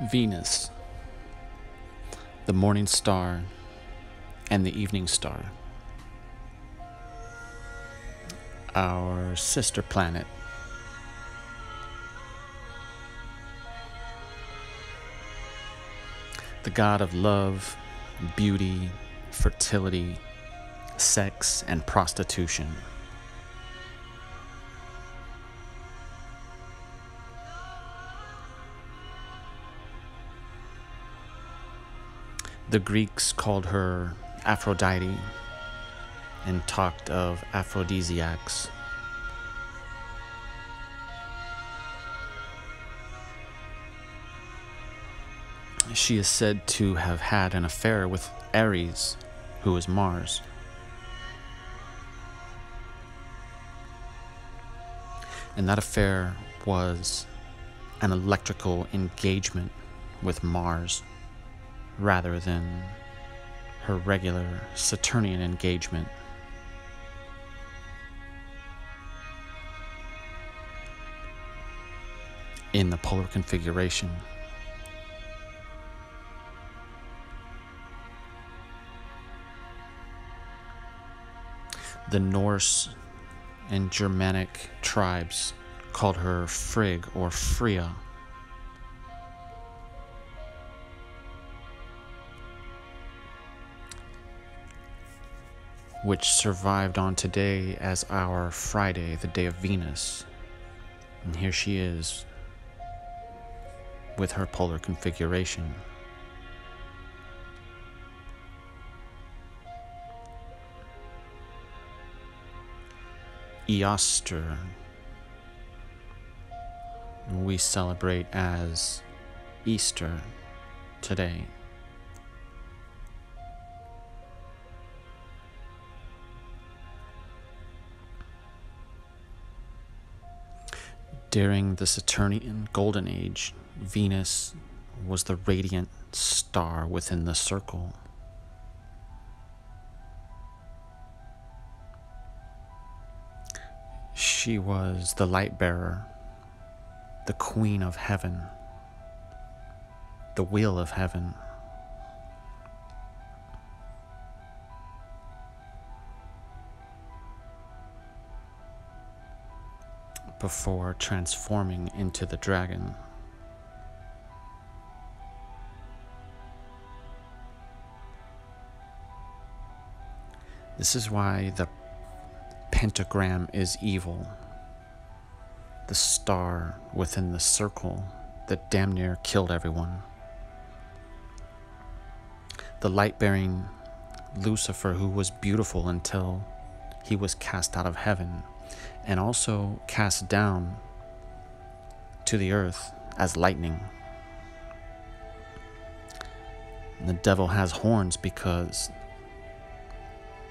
Venus, the morning star and the evening star, our sister planet. The god of love, beauty, fertility, sex, and prostitution. The Greeks called her Aphrodite and talked of aphrodisiacs. She is said to have had an affair with Ares, who is Mars. And that affair was an electrical engagement with Mars rather than her regular Saturnian engagement. In the polar configuration. The Norse and Germanic tribes called her Frigg or Freya. Which survived on today as our Friday, the day of Venus. And here she is with her polar configuration. Easter, we celebrate as Easter today. During the Saturnian Golden Age, Venus was the radiant star within the circle. She was the light bearer, the queen of heaven, the wheel of heaven. Before transforming into the dragon. This is why the pentagram is evil. The star within the circle that damn near killed everyone. The light-bearing Lucifer, who was beautiful until he was cast out of heaven, and also cast down to the earth as lightning. And the devil has horns because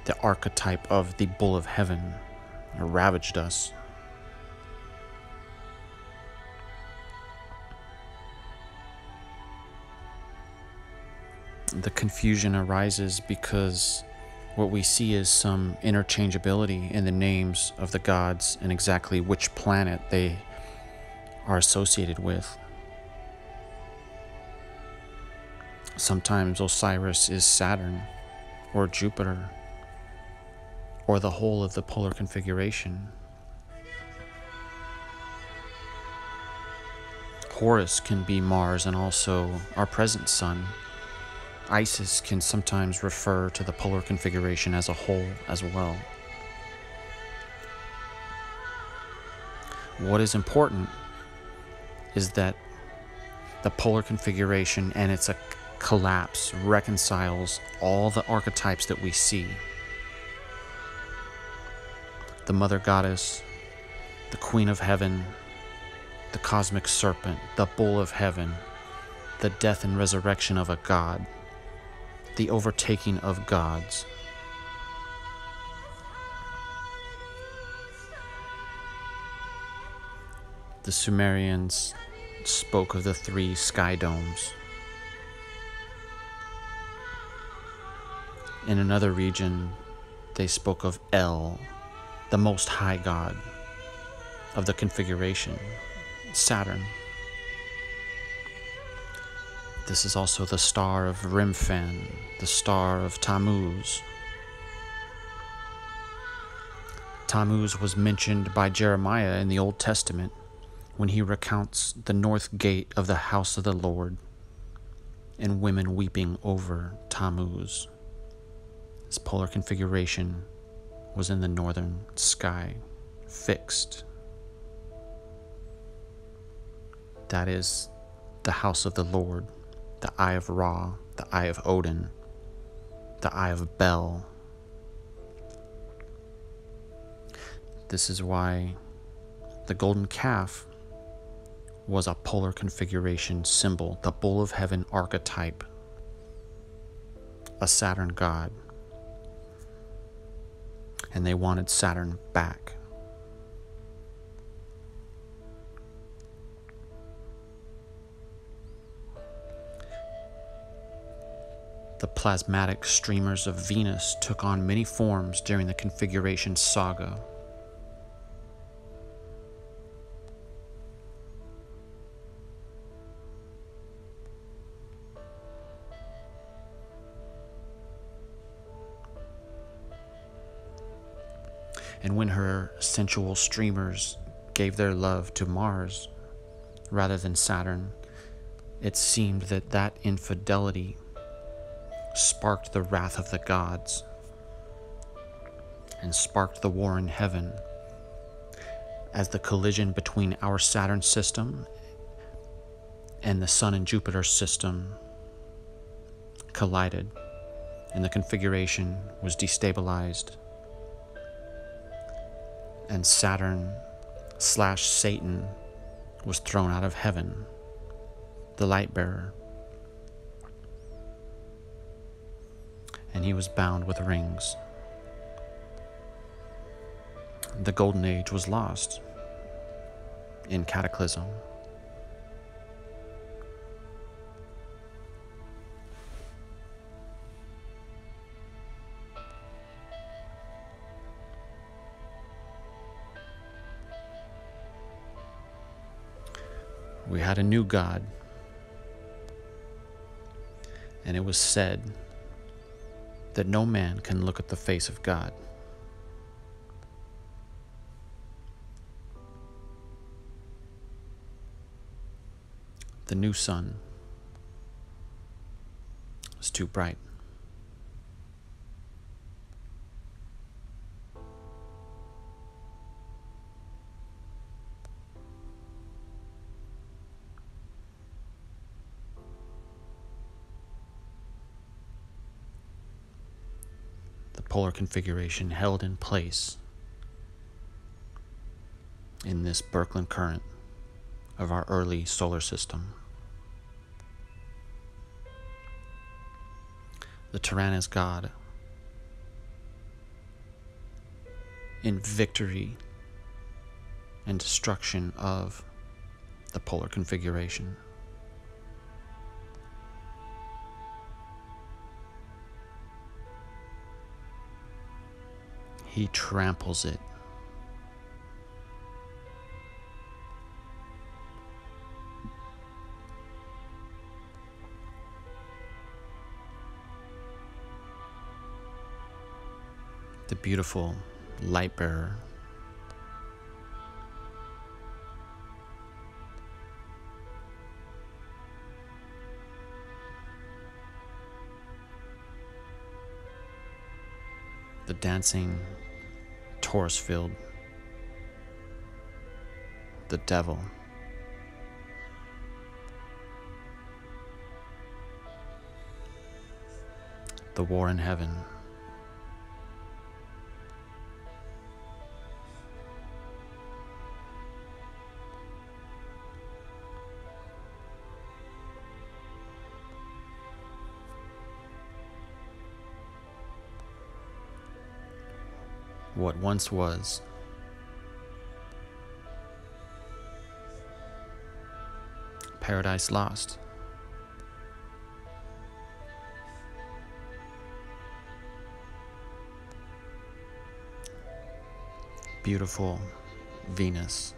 the archetype of the bull of heaven ravaged us. The confusion arises because what we see is some interchangeability in the names of the gods and exactly which planet they are associated with. Sometimes Osiris is Saturn or Jupiter or the whole of the polar configuration. Horus can be Mars and also our present sun. Isis can sometimes refer to the polar configuration as a whole as well. What is important is that the polar configuration and its collapse reconciles all the archetypes that we see. The Mother Goddess, the Queen of Heaven, the Cosmic Serpent, the Bull of Heaven, the death and resurrection of a god, the overtaking of gods. The Sumerians spoke of the 3 sky domes. In another region, they spoke of El, the Most High God of the configuration, Saturn. This is also the star of Remphan, the star of Tammuz. Tammuz was mentioned by Jeremiah in the Old Testament when he recounts the north gate of the house of the Lord and women weeping over Tammuz. This polar configuration was in the northern sky, fixed. That is the house of the Lord, the eye of Ra, the eye of Odin, the eye of Bel. This is why the golden calf was a polar configuration symbol, the bull of heaven archetype, a Saturn god. And they wanted Saturn back. The plasmatic streamers of Venus took on many forms during the configuration saga. And when her sensual streamers gave their love to Mars rather than Saturn, it seemed that that infidelity sparked the wrath of the gods and sparked the war in heaven as the collision between our Saturn system and the Sun and Jupiter system collided, and the configuration was destabilized, and Saturn/Satan was thrown out of heaven, the light bearer, and he was bound with rings. The Golden Age was lost in cataclysm. We had a new God, and it was said that no man can look at the face of God. The new sun was too bright. The polar configuration held in place in this Birkeland current of our early solar system. The Tyrannus God, in victory and destruction of the polar configuration. He tramples it. The beautiful light bearer. The dancing Taurus field. The devil. The war in heaven. What once was. Paradise lost. Beautiful Venus.